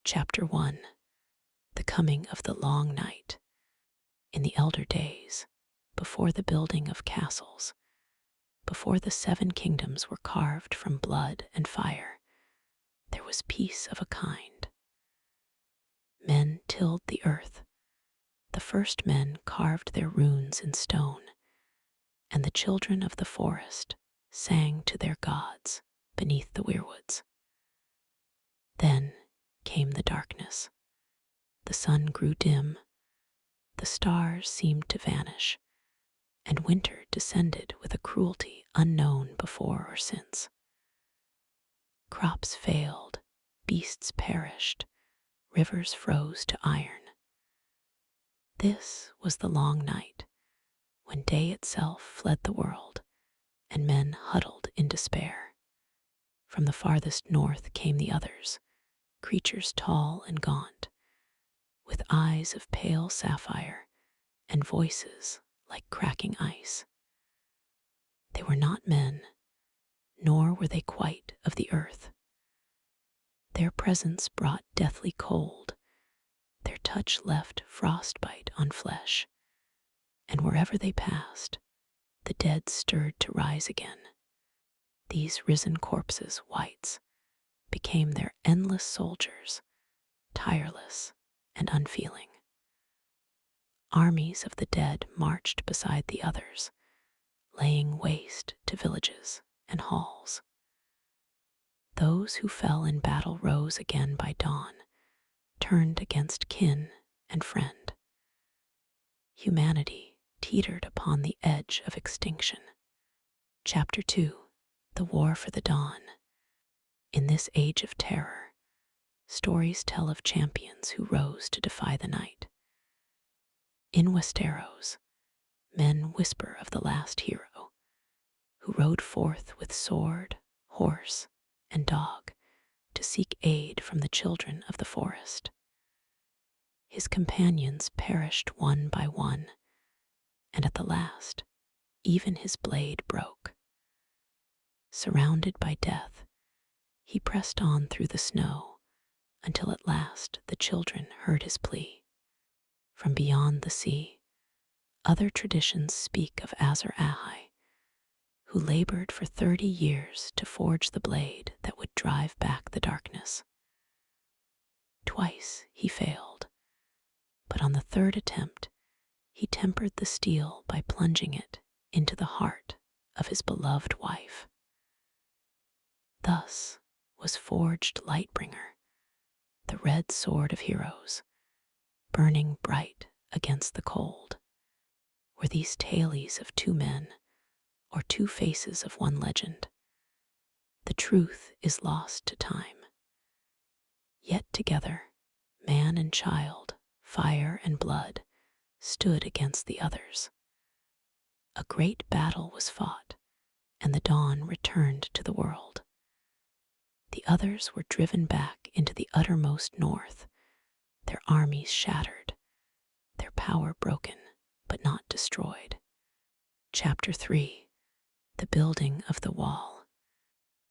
Chapter 1. The Coming of the Long Night. In the elder days, before the building of castles, before the 7 kingdoms were carved from blood and fire, there was peace of a kind. Men tilled the earth. The first men carved their runes in stone, and the children of the forest sang to their gods beneath the weirwoods. Then came the darkness. The sun grew dim, the stars seemed to vanish, and winter descended with a cruelty unknown before or since. Crops failed, beasts perished, rivers froze to iron. This was the long night, when day itself fled the world, and men huddled in despair. From the farthest north came the others, creatures tall and gaunt, with eyes of pale sapphire and voices like cracking ice. They were not men, nor were they quite of the earth. Their presence brought deathly cold, their touch left frostbite on flesh, and wherever they passed, the dead stirred to rise again. These risen corpses, whites, became their endless soldiers, tireless and unfeeling. Armies of the dead marched beside the others, laying waste to villages and halls. Those who fell in battle rose again by dawn, turned against kin and friend. Humanity teetered upon the edge of extinction. Chapter 2. The War for the Dawn. In this age of terror, stories tell of champions who rose to defy the night. In Westeros, men whisper of the last hero, who rode forth with sword, horse, and dog to seek aid from the children of the forest. His companions perished one by one, and at the last, even his blade broke. Surrounded by death, he pressed on through the snow until at last the children heard his plea. From beyond the sea, other traditions speak of Azor Ahai, who labored for 30 years to forge the blade that would drive back the darkness. Twice he failed, but on the 3rd attempt, he tempered the steel by plunging it into the heart of his beloved wife. Thus was forged Lightbringer, the red sword of heroes, burning bright against the cold. Were these tales of 2 men, or 2 faces of one legend? The truth is lost to time. Yet together, man and child, fire and blood, stood against the others. A great battle was fought, and the dawn returned to the world. The others were driven back into the uttermost north, their armies shattered, their power broken but not destroyed. Chapter 3. The Building of the Wall.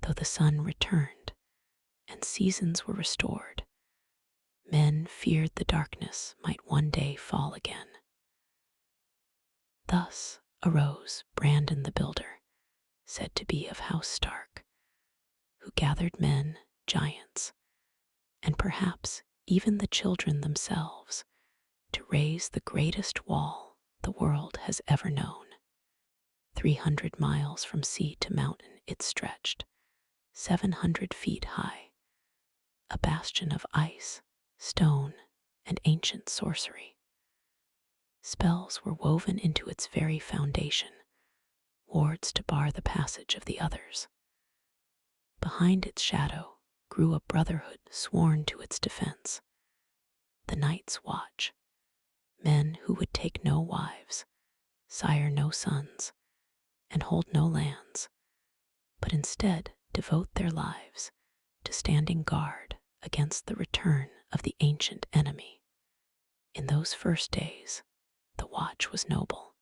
Though the sun returned and seasons were restored, men feared the darkness might one day fall again. Thus arose Brandon the Builder, said to be of House Stark, who gathered men, giants, and perhaps even the children themselves, to raise the greatest wall the world has ever known. 300 miles from sea to mountain it stretched, 700 feet high, a bastion of ice, stone, and ancient sorcery. Spells were woven into its very foundation, wards to bar the passage of the others. Behind its shadow grew a brotherhood sworn to its defense, the Night's Watch, men who would take no wives, sire no sons, and hold no lands, but instead devote their lives to standing guard against the return of the ancient enemy. In those first days, the watch was noble.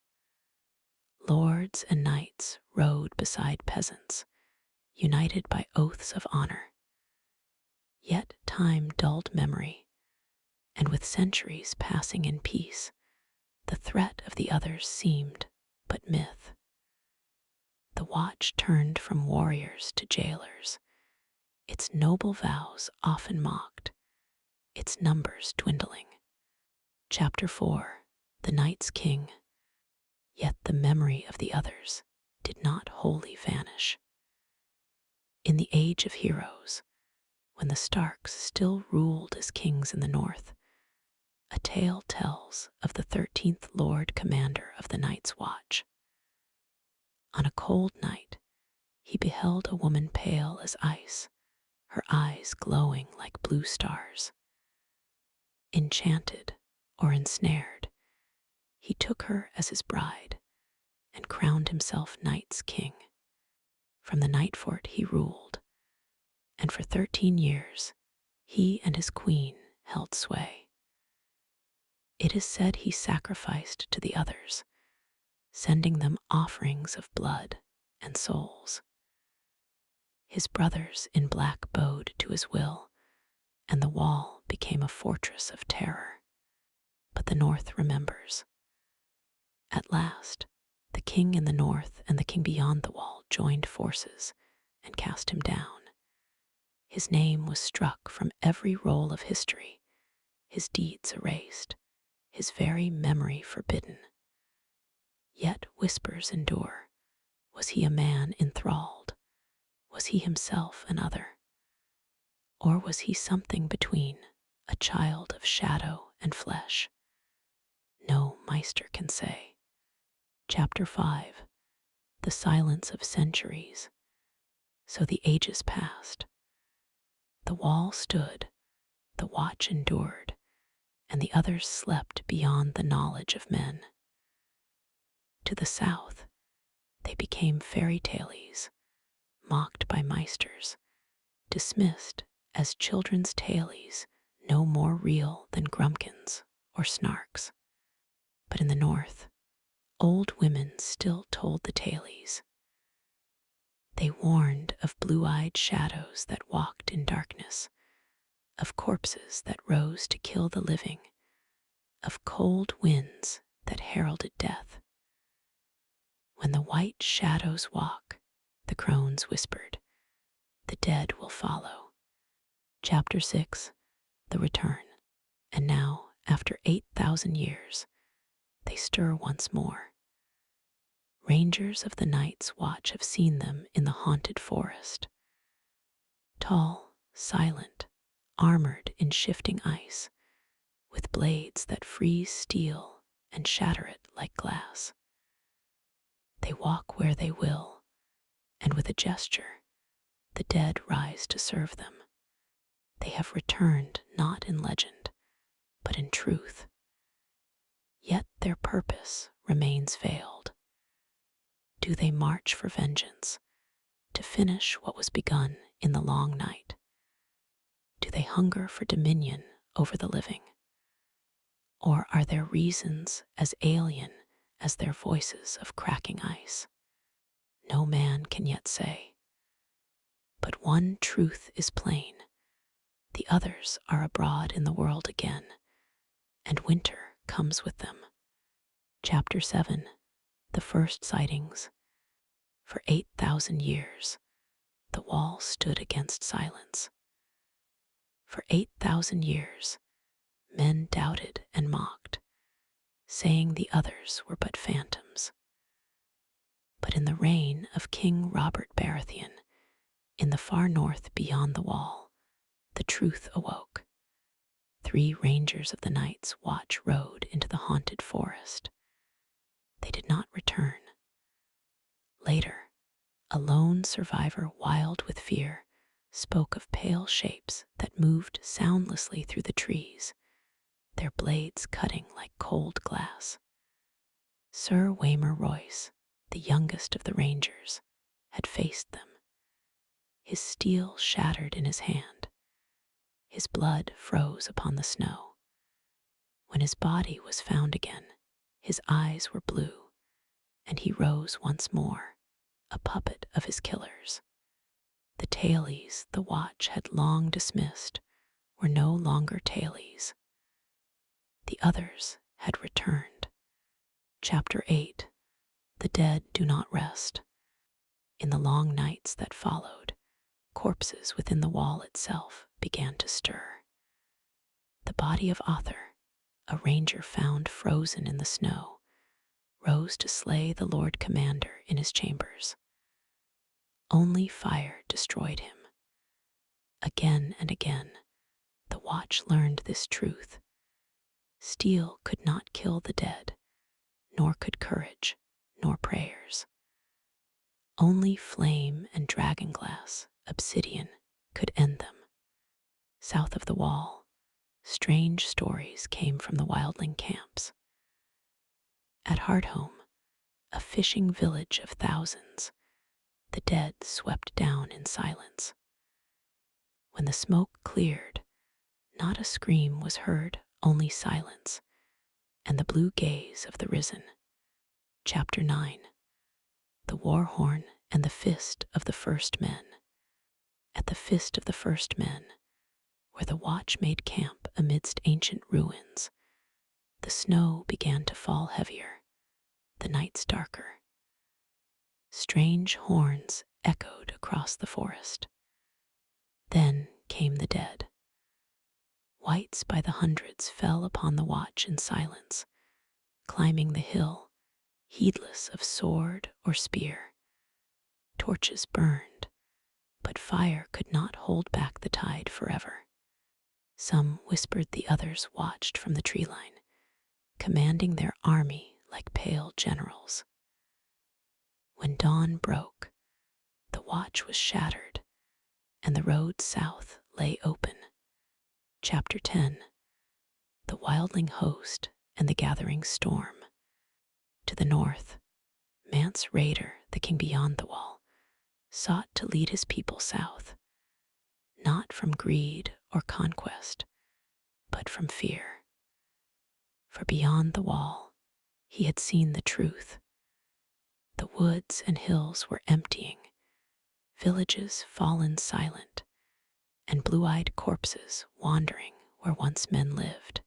Lords and knights rode beside peasants, united by oaths of honor. Yet time dulled memory, and with centuries passing in peace, the threat of the others seemed but myth. The watch turned from warriors to jailers, its noble vows often mocked, its numbers dwindling. Chapter 4. The Night's King. Yet the memory of the others did not wholly vanish. In the age of heroes, when the Starks still ruled as kings in the north, a tale tells of the 13th Lord Commander of the Night's Watch. On a cold night, he beheld a woman pale as ice, her eyes glowing like blue stars. Enchanted or ensnared, he took her as his bride and crowned himself Night's King. From the Night Fort he ruled, and for 13 years he and his queen held sway. It is said he sacrificed to the others, sending them offerings of blood and souls. His brothers in black bowed to his will, and the wall became a fortress of terror. But the North remembers. At last, the king in the north and the king beyond the wall joined forces and cast him down. His name was struck from every roll of history, his deeds erased, his very memory forbidden. Yet whispers endure. Was he a man enthralled? Was he himself another? Or was he something between, a child of shadow and flesh? No Meister can say. Chapter 5. The Silence of Centuries. So the ages passed. The wall stood, the watch endured, and the others slept beyond the knowledge of men. To the south, they became fairy tales, mocked by meisters, dismissed as children's tales, no more real than grumpkins or snarks. But in the north, old women still told the tales. They warned of blue-eyed shadows that walked in darkness, of corpses that rose to kill the living, of cold winds that heralded death. When the white shadows walk, the crones whispered, the dead will follow. Chapter 6. The Return. And now, after 8,000 years, they stir once more. Rangers of the Night's Watch have seen them in the haunted forest. Tall, silent, armored in shifting ice, with blades that freeze steel and shatter it like glass. They walk where they will, and with a gesture, the dead rise to serve them. They have returned not in legend, but in truth. Yet their purpose remains veiled. Do they march for vengeance, to finish what was begun in the long night? Do they hunger for dominion over the living? Or are their reasons as alien as their voices of cracking ice? No man can yet say. But one truth is plain. The others are abroad in the world again, and winter comes with them. Chapter 7. The First Sightings. For 8,000 years, the wall stood against silence. For 8,000 years, men doubted and mocked, saying the others were but phantoms. But in the reign of King Robert Baratheon, in the far north beyond the wall, the truth awoke. 3 rangers of the Night's Watch rode into the haunted forest. They did not return. Later, a lone survivor wild with fear spoke of pale shapes that moved soundlessly through the trees, their blades cutting like cold glass. Sir Waymar Royce, the youngest of the rangers, had faced them. His steel shattered in his hand. His blood froze upon the snow. When his body was found again, his eyes were blue, and he rose once more, a puppet of his killers. The tailies the watch had long dismissed were no longer tailies. The others had returned. Chapter 8. The dead do not rest. In the long nights that followed, corpses within the wall itself began to stir. The body of Azor, a ranger found frozen in the snow, rose to slay the Lord Commander in his chambers. Only fire destroyed him. Again and again, the watch learned this truth. Steel could not kill the dead, nor could courage, nor prayers. Only flame and dragonglass, obsidian, could end them. South of the wall, strange stories came from the wildling camps. At Hardhome, a fishing village of thousands, the dead swept down in silence. When the smoke cleared, not a scream was heard, only silence, and the blue gaze of the risen. Chapter 9. The war horn and the fist of the first men. At the fist of the first men, where the watch made camp amidst ancient ruins, the snow began to fall heavier, the nights darker. Strange horns echoed across the forest. Then came the dead. Whites by the hundreds fell upon the watch in silence, climbing the hill, heedless of sword or spear. Torches burned, but fire could not hold back the tide forever. Some whispered, the others watched from the tree line, commanding their army like pale generals. When dawn broke, the watch was shattered, and the road south lay open. Chapter 10. The wildling host and the gathering storm. To the north, Mance Raider, the king beyond the wall, sought to lead his people south, not from greed or conquest, but from fear. For beyond the wall, he had seen the truth. The woods and hills were emptying, villages fallen silent, and blue-eyed corpses wandering where once men lived.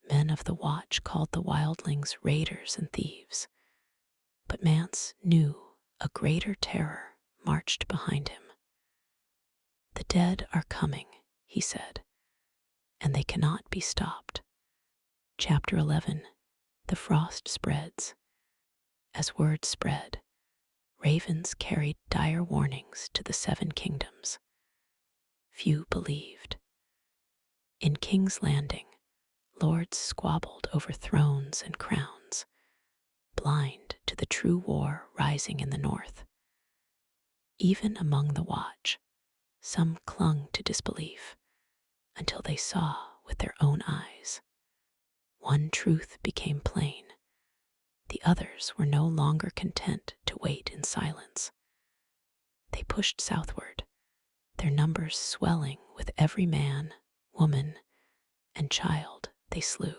Men of the watch called the wildlings raiders and thieves, but Mance knew a greater terror marched behind him. The dead are coming, he said, and they cannot be stopped. Chapter 11. The frost spreads. As word spread, ravens carried dire warnings to the 7 kingdoms. Few believed. In King's Landing, lords squabbled over thrones and crowns, blind to the true war rising in the north. Even among the watch, some clung to disbelief until they saw with their own eyes. One truth became plain. The others were no longer content to wait in silence. They pushed southward, their numbers swelling with every man, woman, and child they slew.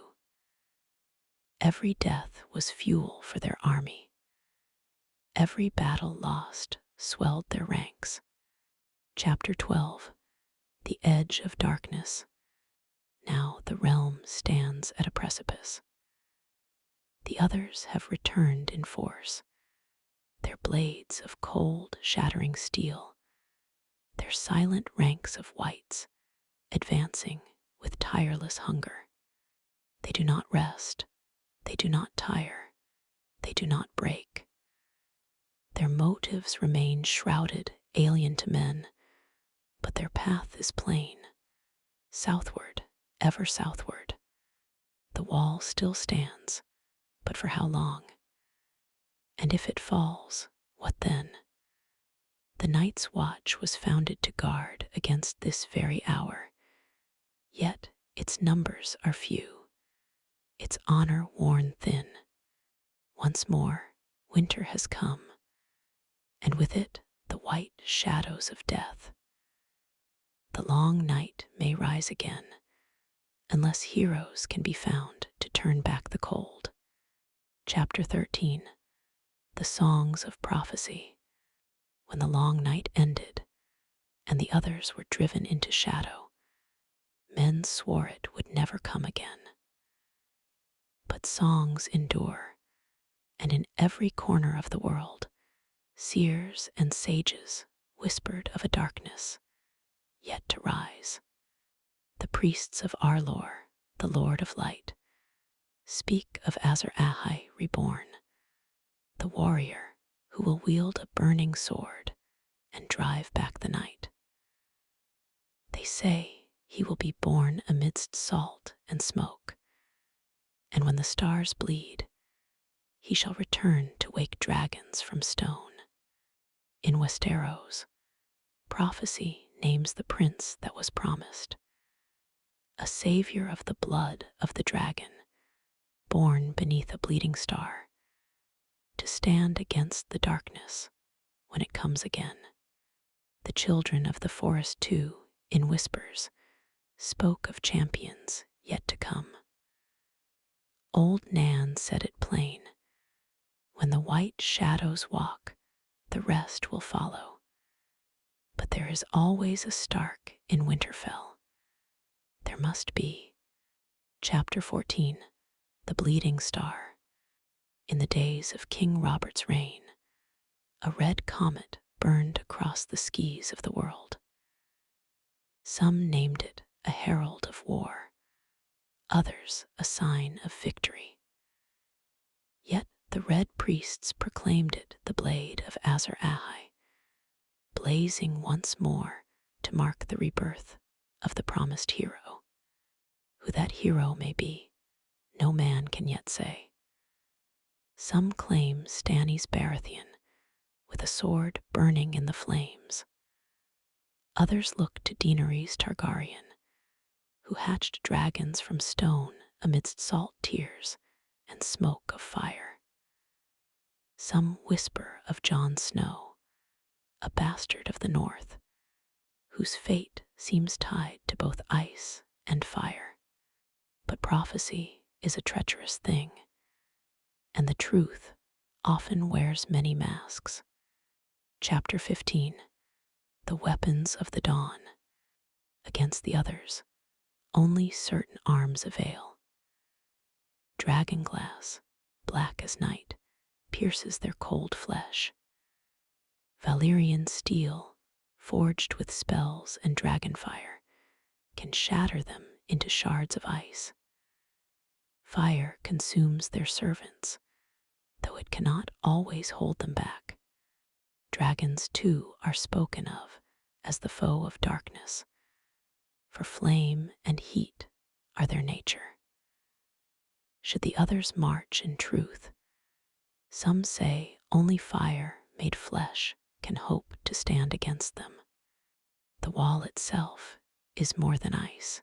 Every death was fuel for their army. Every battle lost swelled their ranks. Chapter 12. The edge of darkness. Now the realm stands at a precipice. The others have returned in force, their blades of cold, shattering steel, their silent ranks of whites, advancing with tireless hunger. They do not rest, they do not tire, they do not break. Their motives remain shrouded, alien to men, but their path is plain, southward, ever southward. The wall still stands, but for how long? And if it falls, what then? The night's watch was founded to guard against this very hour, yet its numbers are few, its honor worn thin. Once more, winter has come, and with it the white shadows of death. The long night may rise again, unless heroes can be found to turn back the cold. Chapter 13. The Songs of Prophecy. When the long night ended, and the others were driven into shadow. Men swore it would never come again. But songs endure, and in every corner of the world, seers and sages whispered of a darkness yet to rise. The priests of Arlor, the Lord of Light, speak of Azor Ahai reborn, the warrior who will wield a burning sword and drive back the night. They say he will be born amidst salt and smoke, and when the stars bleed, he shall return to wake dragons from stone. In Westeros, prophecy names the prince that was promised, a savior of the blood of the dragon, born beneath a bleeding star, to stand against the darkness when it comes again. The children of the forest, too, in whispers, spoke of champions yet to come. Old Nan said it plain, when the white shadows walk, the rest will follow. But there is always a Stark in Winterfell. There must be. Chapter 14. The Bleeding Star. In the days of King Robert's reign, a red comet burned across the skies of the world. Some named it a herald of war, others a sign of victory. Yet the red priests proclaimed it the blade of Azor Ahai, blazing once more to mark the rebirth of the promised hero. Who that hero may be, no man can yet say. Some claim Stannis Baratheon, with a sword burning in the flames. Others look to Daenerys Targaryen, who hatched dragons from stone amidst salt tears and smoke of fire. Some whisper of Jon Snow, a bastard of the north, whose fate seems tied to both ice and fire. But prophecy is a treacherous thing, and the truth often wears many masks. Chapter 15. The Weapons of the Dawn. Against the others, only certain arms avail. Dragonglass, black as night, pierces their cold flesh. Valyrian steel, forged with spells and dragonfire, can shatter them into shards of ice. Fire consumes their servants, though it cannot always hold them back. Dragons, too, are spoken of as the foe of darkness, for flame and heat are their nature. Should the others march in truth, some say only fire made flesh can hope to stand against them. The wall itself is more than ice.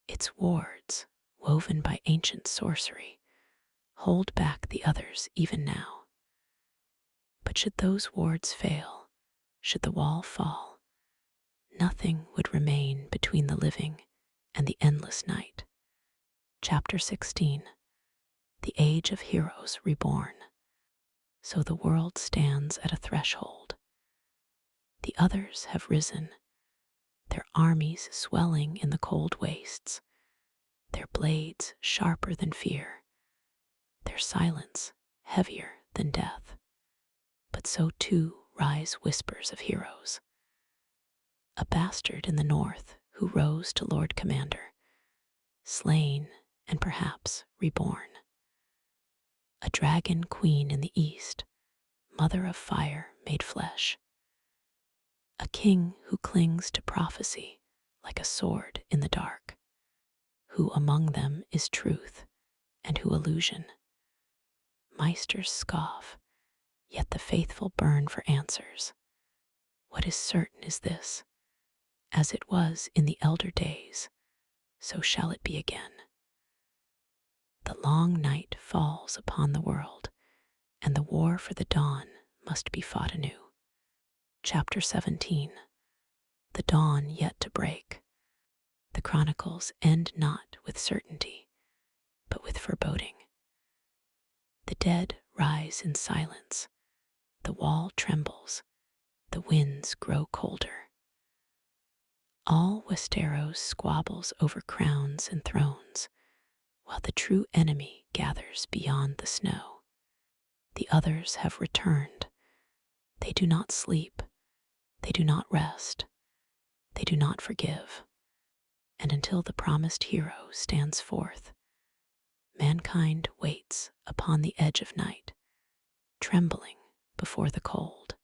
Its wards, woven by ancient sorcery, hold back the others even now. But should those wards fail, should the wall fall, nothing would remain between the living and the endless night. Chapter 16. The Age of Heroes Reborn. So the world stands at a threshold. The others have risen, their armies swelling in the cold wastes, their blades sharper than fear, their silence heavier than death. But so too rise whispers of heroes. A bastard in the north who rose to Lord Commander, slain and perhaps reborn. A dragon queen in the east, mother of fire made flesh. A king who clings to prophecy like a sword in the dark. Who among them is truth and who illusion? Meisters scoff, yet the faithful burn for answers. What is certain is this: as it was in the elder days, so shall it be again. The long night falls upon the world, and the war for the dawn must be fought anew. Chapter 17. The Dawn Yet to Break. The Chronicles end not with certainty, but with foreboding. The dead rise in silence, the wall trembles, the winds grow colder. All Westeros squabbles over crowns and thrones, while the true enemy gathers beyond the snow. The others have returned. They do not sleep. They do not rest. They do not forgive. And until the promised hero stands forth, mankind waits upon the edge of night, trembling before the cold.